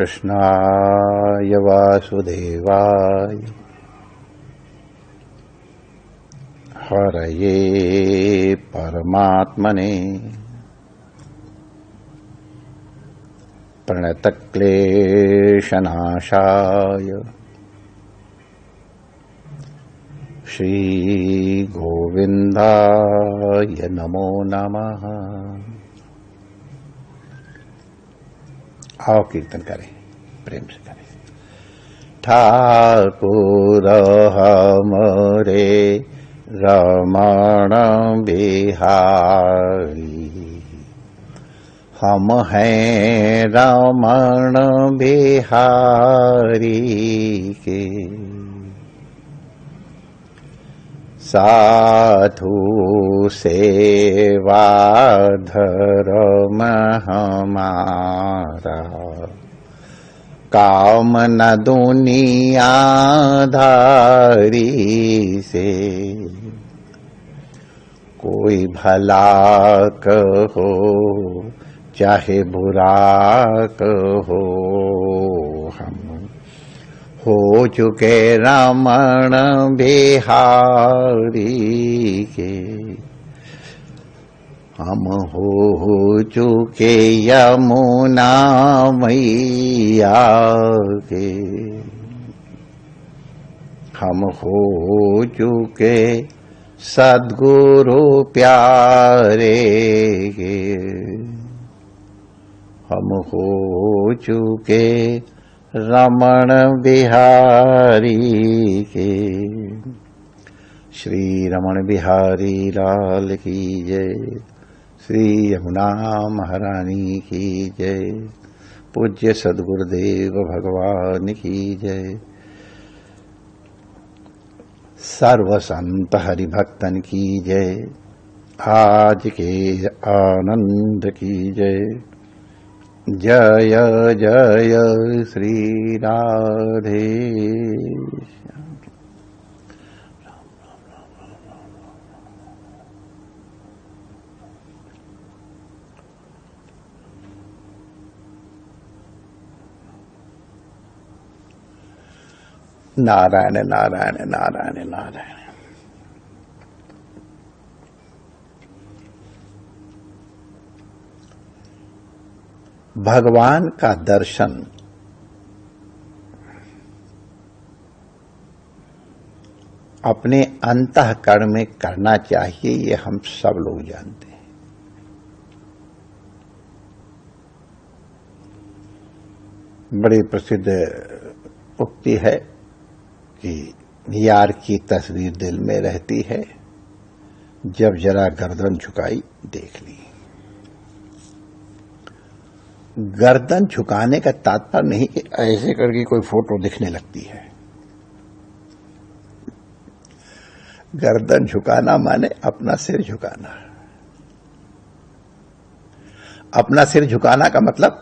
कृष्णाय वासुदेवाय हरये परमात्मने प्रणतक्लेशनाशाय श्रीगोविन्दाय नमो नमः। आओ कीर्तन करें, प्रेम से करें। ठाकुर हमरे रमण बिहारी, हम हैं रमण बिहारी के साधु सेवा धर्म हमारा, काम न दुनियादारी से। कोई भला कहो चाहे बुरा कहो, हम हो चुके रमण बिहारी के, हम हो चुके यमुना मैया के, हम हो चुके सद्गुरु प्यारे के, हम हो चुके रमण बिहारी के। श्री रमण बिहारी लाल की जय, श्री यमुना महारानी की जय, पूज्य सद्गुरुदेव भगवान की जय, सर्व संत हरिभक्तन की जय, आज के आनंद की जय। जय जय श्री राधे। नारायण नारायण नारायण नारायण। भगवान का दर्शन अपने अंतःकरण में करना चाहिए, ये हम सब लोग जानते हैं। बड़ी प्रसिद्ध उक्ति है कि यार की तस्वीर दिल में रहती है, जब जरा गर्दन झुकाई देख ली। गर्दन झुकाने का तात्पर्य नहीं कि ऐसे करके कोई फोटो दिखने लगती है। गर्दन झुकाना माने अपना सिर झुकाना। अपना सिर झुकाना का मतलब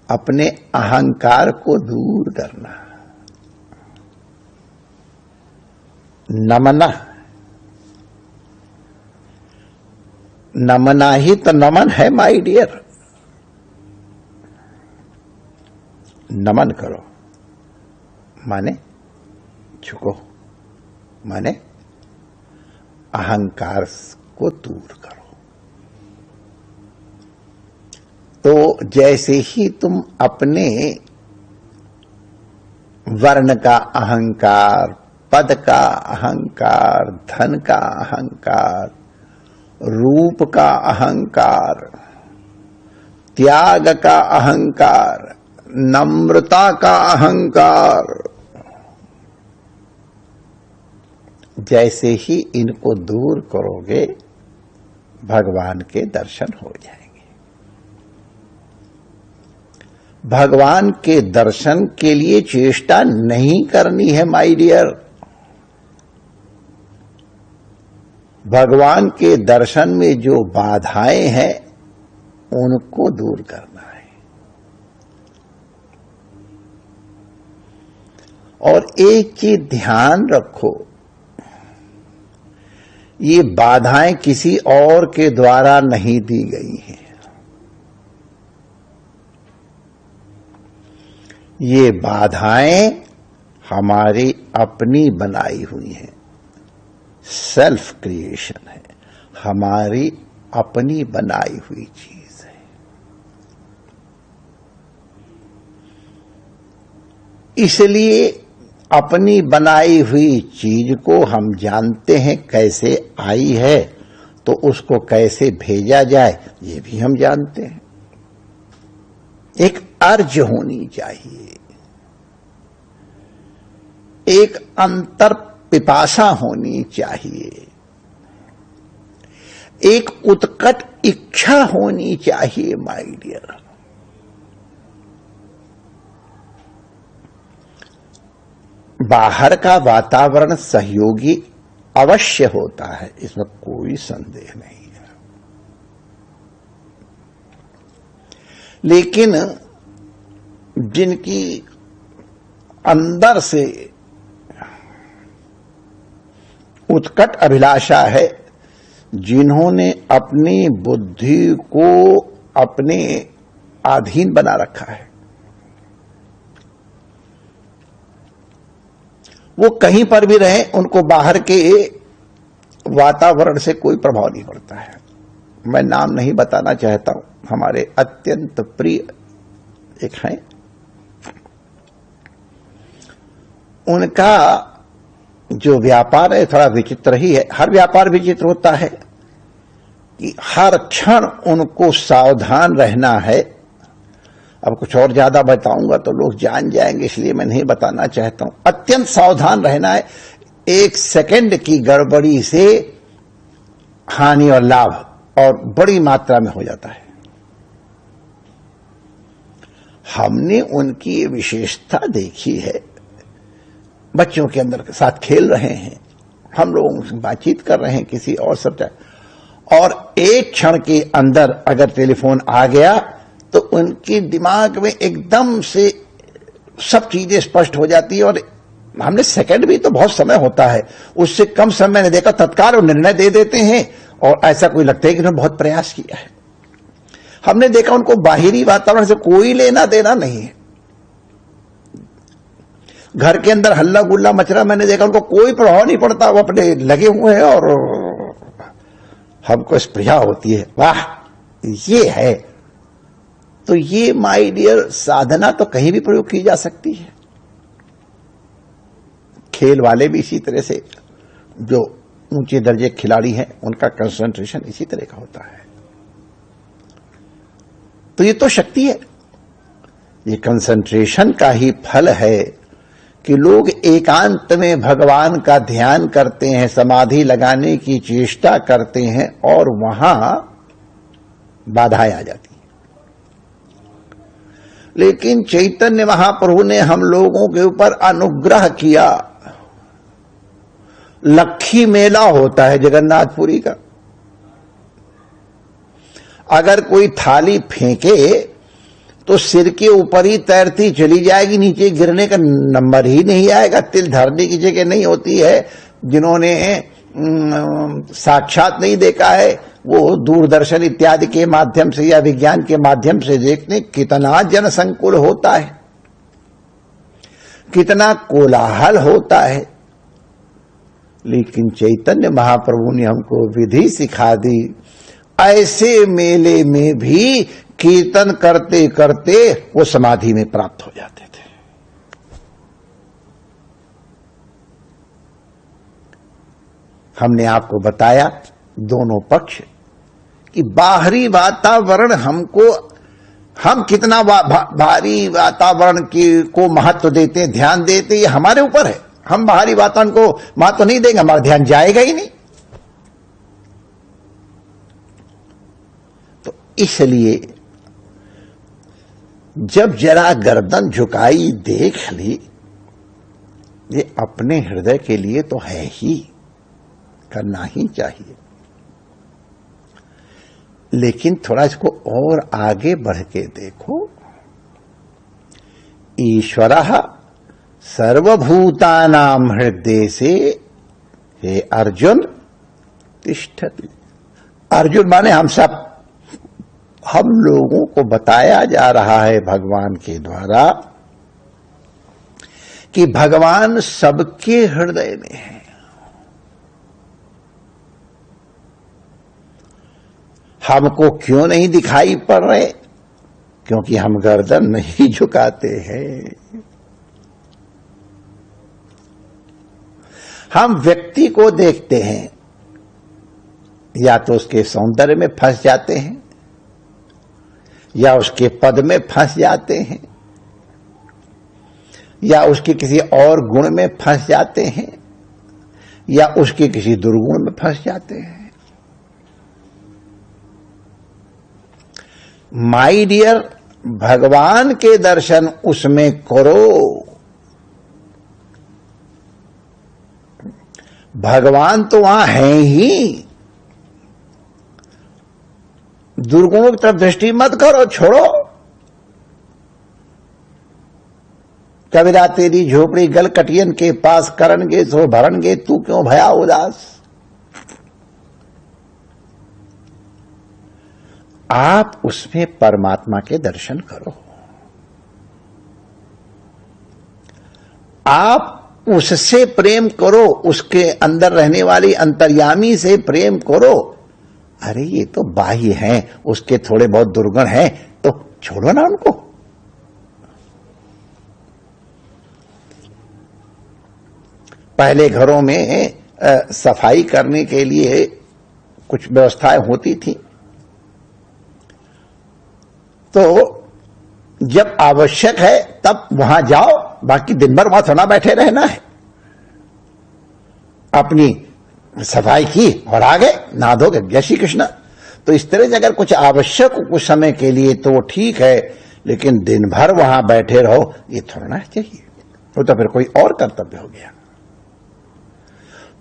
अपने अहंकार को दूर करना, नमना। नमना ही तो नमन है माय डियर। नमन करो माने झुको, माने अहंकार को दूर करो। तो जैसे ही तुम अपने वर्ण का अहंकार, पद का अहंकार, धन का अहंकार, रूप का अहंकार, त्याग का अहंकार, नम्रता का अहंकार, जैसे ही इनको दूर करोगे भगवान के दर्शन हो जाएंगे। भगवान के दर्शन के लिए चेष्टा नहीं करनी है माय डियर। भगवान के दर्शन में जो बाधाएं हैं उनको दूर करना है। और एक चीज ध्यान रखो, ये बाधाएं किसी और के द्वारा नहीं दी गई हैं। ये बाधाएं हमारी अपनी बनाई हुई हैं, सेल्फ क्रिएशन है, हमारी अपनी बनाई हुई चीज है। इसलिए अपनी बनाई हुई चीज को हम जानते हैं कैसे आई है, तो उसको कैसे भेजा जाए ये भी हम जानते हैं। एक अर्ज होनी चाहिए, एक अंतर पिपासा होनी चाहिए, एक उत्कट इच्छा होनी चाहिए माय डियर। बाहर का वातावरण सहयोगी अवश्य होता है, इसमें कोई संदेह नहीं है, लेकिन जिनकी अंदर से उत्कट अभिलाषा है, जिन्होंने अपनी बुद्धि को अपने अधीन बना रखा है, वो कहीं पर भी रहे, उनको बाहर के वातावरण से कोई प्रभाव नहीं पड़ता है। मैं नाम नहीं बताना चाहता हूं, हमारे अत्यंत प्रिय एक हैं, उनका जो व्यापार है थोड़ा विचित्र ही है। हर व्यापार विचित्र होता है कि हर क्षण उनको सावधान रहना है। अब कुछ और ज्यादा बताऊंगा तो लोग जान जाएंगे, इसलिए मैं नहीं बताना चाहता हूं। अत्यंत सावधान रहना है, एक सेकंड की गड़बड़ी से हानि और लाभ और बड़ी मात्रा में हो जाता है। हमने उनकी ये विशेषता देखी है, बच्चों के अंदर के साथ खेल रहे हैं, हम लोगों से बातचीत कर रहे हैं किसी और सब, और एक क्षण के अंदर अगर टेलीफोन आ गया तो उनके दिमाग में एकदम से सब चीजें स्पष्ट हो जाती है। और हमने सेकंड भी तो बहुत समय होता है, उससे कम समय मैंने देखा तत्काल वो निर्णय दे देते हैं, और ऐसा कोई लगता है कि उन्होंने बहुत प्रयास किया है। हमने देखा उनको बाहरी वातावरण से कोई लेना देना नहीं है। घर के अंदर हल्ला गुल्ला मच रहा, मैंने देखा उनको कोई प्रभाव नहीं पड़ता, वो अपने लगे हुए हैं और हमको स्पृहा होती है, वाह ये है। तो ये माय डियर साधना तो कहीं भी प्रयोग की जा सकती है। खेल वाले भी इसी तरह से, जो ऊंचे दर्जे खिलाड़ी हैं उनका कंसंट्रेशन इसी तरह का होता है। तो ये तो शक्ति है, ये कंसंट्रेशन का ही फल है कि लोग एकांत में भगवान का ध्यान करते हैं, समाधि लगाने की चेष्टा करते हैं, और वहां बाधाएं आ जाती हैं। लेकिन चैतन्य महाप्रभु ने हम लोगों के ऊपर अनुग्रह किया। लक्खी मेला होता है जगन्नाथपुरी का, अगर कोई थाली फेंके तो सिर के ऊपर ही तैरती चली जाएगी, नीचे गिरने का नंबर ही नहीं आएगा। तिल धरने की जगह नहीं होती है। जिन्होंने साक्षात नहीं देखा है वो दूरदर्शन इत्यादि के माध्यम से या विज्ञान के माध्यम से देखने कितना जनसंकुल होता है, कितना कोलाहल होता है। लेकिन चैतन्य महाप्रभु ने हमको विधि सिखा दी, ऐसे मेले में भी कीर्तन करते करते वो समाधि में प्राप्त हो जाते थे। हमने आपको बताया दोनों पक्ष कि बाहरी वातावरण हमको, हम कितना बाहरी वातावरण को महत्व देते हैं, ध्यान देते हैं, ये हमारे ऊपर है। हम बाहरी वातावरण को महत्व नहीं देंगे, हमारा ध्यान जाएगा ही नहीं। तो इसलिए जब जरा गर्दन झुकाई देख ली, ये अपने हृदय के लिए तो है ही, करना ही चाहिए। लेकिन थोड़ा इसको और आगे बढ़ के देखो। ईश्वरः सर्वभूतानां हृदय से, हे अर्जुन तिष्ठति। अर्जुन माने हम सब, हम लोगों को बताया जा रहा है भगवान के द्वारा कि भगवान सबके हृदय में है। हमको क्यों नहीं दिखाई पड़ रहे? क्योंकि हम गर्दन नहीं झुकाते हैं। हम व्यक्ति को देखते हैं, या तो उसके सौंदर्य में फंस जाते हैं, या उसके पद में फंस जाते हैं, या उसके किसी और गुण में फंस जाते हैं, या उसके किसी दुर्गुण में फंस जाते हैं। माय डियर, भगवान के दर्शन उसमें करो। भगवान तो वहां है ही। दुर्गुणों की तरफ दृष्टि मत करो, छोड़ो। कबीरा तेरी झोपड़ी गल कटियन के पास करनगे सो भरनगे, तू क्यों भया उदास। आप उसमें परमात्मा के दर्शन करो। आप उससे प्रेम करो, उसके अंदर रहने वाली अंतर्यामी से प्रेम करो। अरे ये तो बाह्य हैं, उसके थोड़े बहुत दुर्गुण हैं, तो छोड़ो ना उनको। पहले घरों में सफाई करने के लिए कुछ व्यवस्थाएं होती थी, तो जब आवश्यक है तब वहां जाओ, बाकी दिन भर वहां थोड़ा बैठे रहना है। अपनी सफाई की और आ गए, नहा धो गए, जय श्री कृष्ण। तो इस तरह से अगर कुछ आवश्यक हो कुछ समय के लिए तो ठीक है, लेकिन दिन भर वहां बैठे रहो, ये थोड़ा ना चाहिए। वो तो फिर कोई और कर्तव्य हो गया।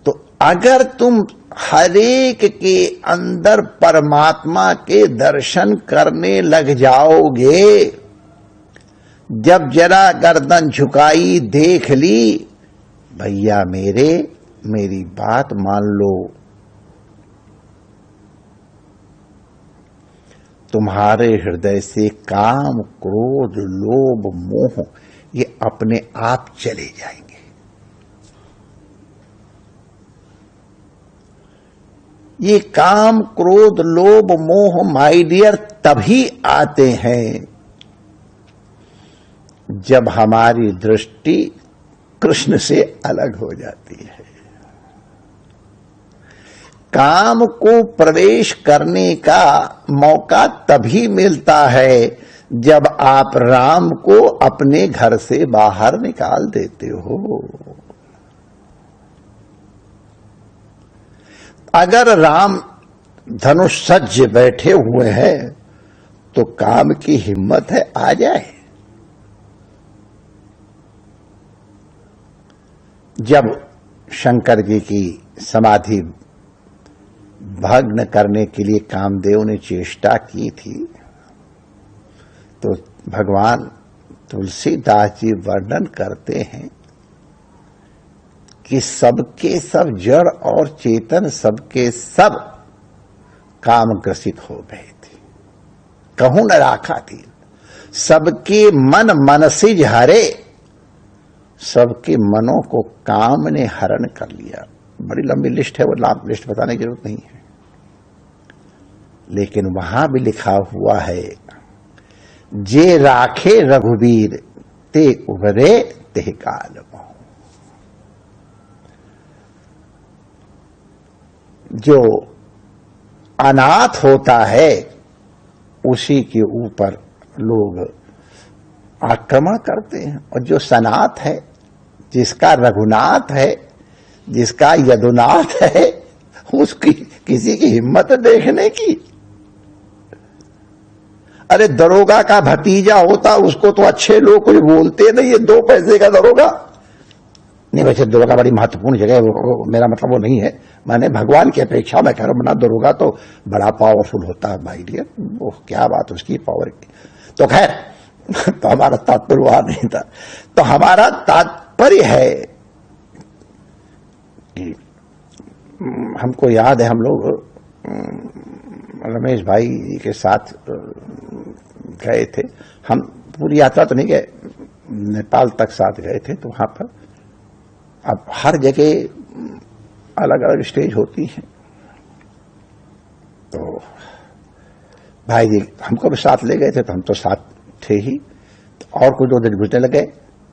तो अगर तुम हरेक के अंदर परमात्मा के दर्शन करने लग जाओगे, जब जरा गर्दन झुकाई देख ली, भैया मेरी बात मान लो, तुम्हारे हृदय से काम, क्रोध, लोभ, मोह ये अपने आप चले जाएंगे। ये काम, क्रोध, लोभ, मोह माय डियर तभी आते हैं जब हमारी दृष्टि कृष्ण से अलग हो जाती है। काम को प्रवेश करने का मौका तभी मिलता है जब आप राम को अपने घर से बाहर निकाल देते हो। अगर राम धनुष सज्ज बैठे हुए हैं तो काम की हिम्मत है, आ जाए। जब शंकर जी की समाधि भग्न करने के लिए कामदेव ने चेष्टा की थी, तो भगवान तुलसीदास जी वर्णन करते हैं कि सबके सब जड़ और चेतन सबके सब काम ग्रसित हो गए थे। कहूं न राखा थी, सबके मन मनसिज हरे, सबके मनों को काम ने हरण कर लिया। बड़ी लंबी लिस्ट है, वो लिस्ट बताने की जरूरत नहीं है, लेकिन वहां भी लिखा हुआ है, जे राखे रघुवीर ते उभरे ते काल मोह। जो अनाथ होता है उसी के ऊपर लोग आक्रमण करते हैं, और जो सनाथ है, जिसका रघुनाथ है, जिसका यदुनाथ है, उसकी किसी की हिम्मत देखने की। अरे दरोगा का भतीजा होता, उसको तो अच्छे लोग कुछ बोलते नहीं, ये 2 पैसे का दरोगा नहीं। वैसे दरोगा बड़ी महत्वपूर्ण जगह है, मेरा मतलब वो नहीं है, मैंने भगवान की अपेक्षा मैं कह रहा हूं, बना दरोगा तो बड़ा पावरफुल होता है भाई डियर, वो क्या बात उसकी पावर की। तो खैर तो हमारा तात्पर्य वहां नहीं था। तो हमारा तात्पर्य है कि हमको याद है, हम लोग रमेश भाई के साथ गए थे। हम पूरी यात्रा तो नहीं गए, नेपाल तक साथ गए थे, तो वहां पर अब हर जगह अलग अलग स्टेज होती हैं। तो भाई जी हमको भी साथ ले गए थे, तो हम तो साथ थे ही। तो और कुछ 2 दिन गुजरने लगे,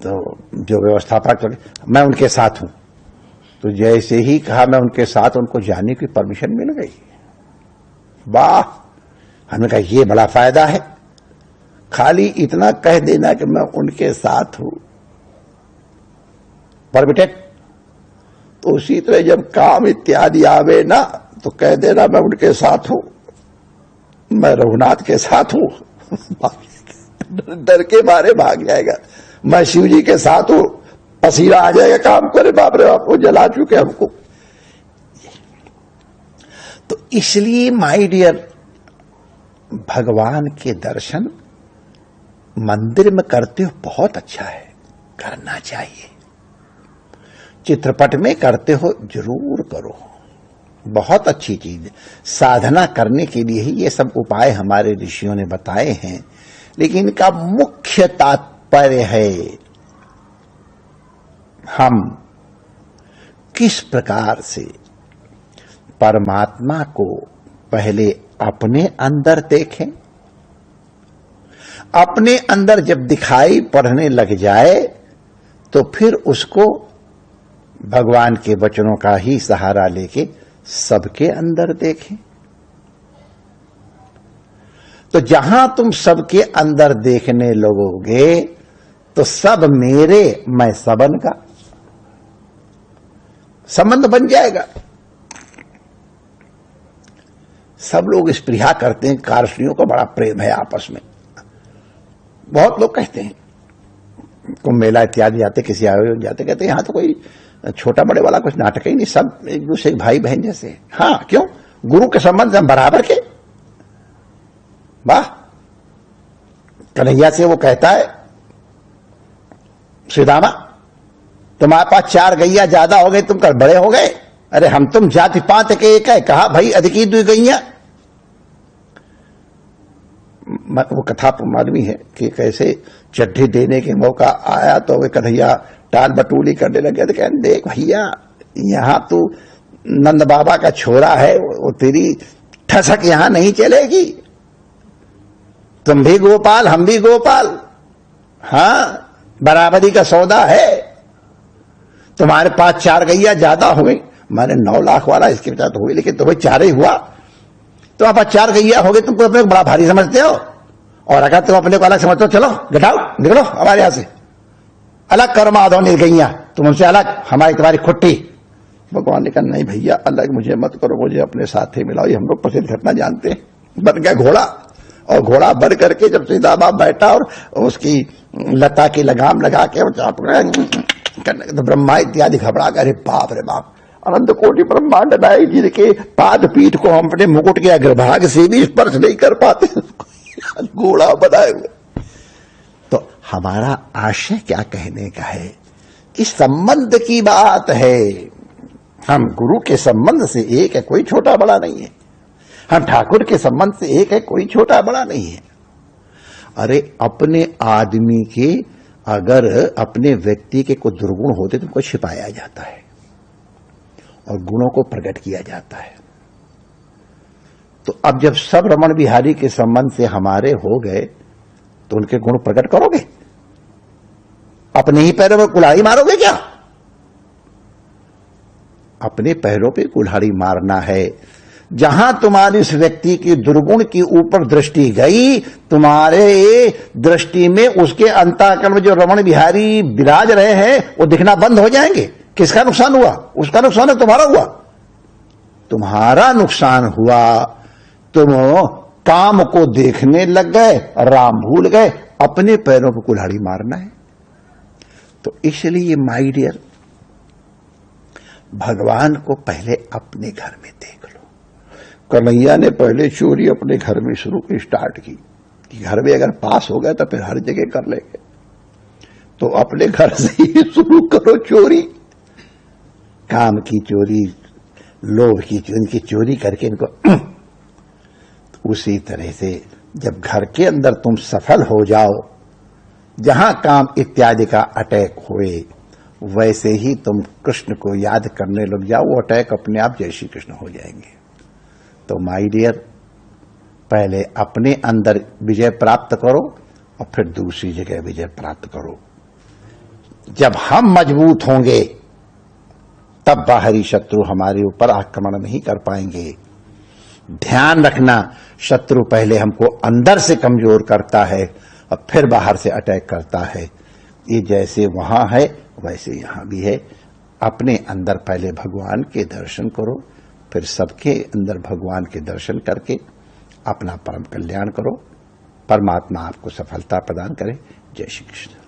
तो जो व्यवस्थापक मैं उनके साथ हूं, तो जैसे ही कहा मैं उनके साथ, उनको जाने की परमिशन मिल गई। वाह, हमने कहा ये बड़ा फायदा है, खाली इतना कह देना कि मैं उनके साथ हूं, परमिटेड। तो उसी तरह जब काम इत्यादि आवे ना, तो कह देना मैं उनके साथ हूं, मैं रघुनाथ के साथ हूं। डर के मारे भाग जाएगा। मैं शिव जी के साथ हूं, पसीना आ जाएगा काम करे, बाप रे बाप, वो जला चुके हमको। तो इसलिए माय डियर, भगवान के दर्शन मंदिर में करते हो बहुत अच्छा है, करना चाहिए। चित्रपट में करते हो जरूर करो, बहुत अच्छी चीज है। साधना करने के लिए ही ये सब उपाय हमारे ऋषियों ने बताए हैं, लेकिन इनका मुख्य तात्पर्य है हम किस प्रकार से परमात्मा को पहले अपने अंदर देखें, अपने अंदर जब दिखाई पड़ने लग जाए तो फिर उसको भगवान के वचनों का ही सहारा लेके सबके अंदर देखें। तो जहां तुम सबके अंदर देखने लगोगे तो सब मेरे, मैं सबन का संबंध बन जाएगा। सब लोग स्पृहा करते हैं, कारस्त्रियों का बड़ा प्रेम है आपस में। बहुत लोग कहते हैं, कुंभ मेला इत्यादि जाते, किसी आयोजन जाते, कहते हैं यहां तो कोई छोटा बड़े वाला कुछ नाटक ही नहीं, सब एक दूसरे के भाई बहन जैसे। हाँ, क्यों? गुरु के संबंध हम बराबर के। वाह, कन्हैया से वो कहता है श्रीदामा, तुम्हारे पास 4 गैया ज्यादा हो गए, तुम कल बड़े हो गए। अरे हम तुम जाति पात के एक है, कहा भाई अधिकी 2 गैया। वो कथा मालूम है कि कैसे चड्ढी देने के मौका आया तो वे कन्हैया टाल बटूली करने लगे। तो कहने, देख भैया, यहां तू नंद बाबा का छोरा है, वो तेरी ठसक यहां नहीं चलेगी। तुम भी गोपाल, हम भी गोपाल, हां, बराबरी का सौदा है। तुम्हारे पास 4 गैया ज्यादा हो गई, मैंने 9 लाख वाला इसके बचा तो हुई, लेकिन तुम्हें 4 ही हुआ। तो आप 4 गैया हो गए, तुमको अपने को बड़ा भारी समझते हो। और अगर तुम अपने को अलग समझते हो, चलो गेट आउट, निकलो हमारे यहां से, अलग करो माधव निर्गैया, तुम हमसे अलग, हमारी तुम्हारी खुट्टी। भगवान ने कहा, नहीं भैया, अलग मुझे मत करो, मुझे अपने साथ ही मिलाओ। ये हम लोग प्रसिद्ध घटना जानते हैं। बन गया घोड़ा, और घोड़ा बन करके जब सीताबा बैठा और उसकी लता की लगाम लगा के तो ब्रह्मा इत्यादि घबरा गए। अरे बाप रे बाप, अनंत कोटि ब्रह्मांड नायक जिनके पाद पीठ को हम अपने मुकुट के अग्रभाग से भी स्पर्श नहीं कर पाते, घोड़ा बनाए हुए। तो हमारा आशय क्या कहने का है, इस संबंध की बात है। हम गुरु के संबंध से एक है, कोई छोटा बड़ा नहीं है। हम ठाकुर के संबंध से एक है, कोई छोटा बड़ा नहीं है। अरे अपने आदमी के, अगर अपने व्यक्ति के कोई दुर्गुण होते तो उनको छिपाया जाता है और गुणों को प्रकट किया जाता है। तो अब जब सब रमण बिहारी के संबंध से हमारे हो गए तो उनके गुण प्रकट करोगे? अपने ही पैरों में कुल्हाड़ी मारोगे क्या? अपने पैरों पे कुल्हाड़ी मारना है। जहां तुम्हारी इस व्यक्ति की दुर्गुण की ऊपर दृष्टि गई, तुम्हारे दृष्टि में उसके अंतःकरण में जो रमण बिहारी विराज रहे हैं वो दिखना बंद हो जाएंगे। किसका नुकसान हुआ? उसका नुकसान है, तुम्हारा हुआ। तुम्हारा नुकसान हुआ, तुम काम को देखने लग गए, राम भूल गए, अपने पैरों पर कुल्हाड़ी मारना है। तो इसलिए माय डियर, भगवान को पहले अपने घर में देख लो। कन्हैया ने पहले चोरी अपने घर में स्टार्ट की कि घर में अगर पास हो गया तो फिर हर जगह कर लेंगे। तो अपने घर से ही शुरू करो चोरी, काम की चोरी, लोभ की चोरी, इनकी चोरी करके इनको उसी तरह से जब घर के अंदर तुम सफल हो जाओ जहां काम इत्यादि का अटैक हुए, वैसे ही तुम कृष्ण को याद करने लग जाओ, वो अटैक अपने आप जय श्री कृष्ण हो जाएंगे। तो माय डियर, पहले अपने अंदर विजय प्राप्त करो और फिर दूसरी जगह विजय प्राप्त करो। जब हम मजबूत होंगे तब बाहरी शत्रु हमारे ऊपर आक्रमण नहीं कर पाएंगे। ध्यान रखना, शत्रु पहले हमको अंदर से कमजोर करता है और फिर बाहर से अटैक करता है। ये जैसे वहां है वैसे यहां भी है। अपने अंदर पहले भगवान के दर्शन करो, फिर सबके अंदर भगवान के दर्शन करके अपना परम कल्याण करो। परमात्मा आपको सफलता प्रदान करे। जय श्री कृष्ण।